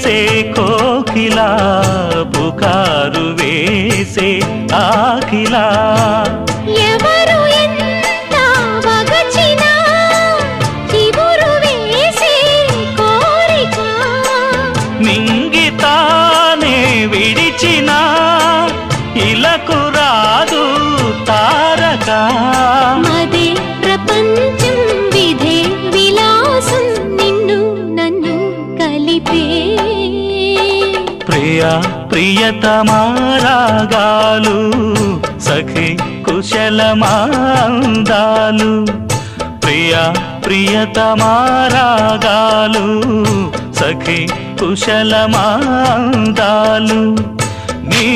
చేసే కోకిలా పుకారు వేసే ఆకిలా ఎవరు ఎంత వగచినా చివురు వేసే కోరిక నింగితానే విడిచిన ఇలకు రాదు తారక మదే ప్రపంచం విధే విలాసం నిన్ను నన్ను కలిపే ప్రియా ప్రియతమారాగాలు సఖి కుశలమాందాలు ప్రియా ప్రియతమారాగాలు సఖి కుశలమాందాలు నీ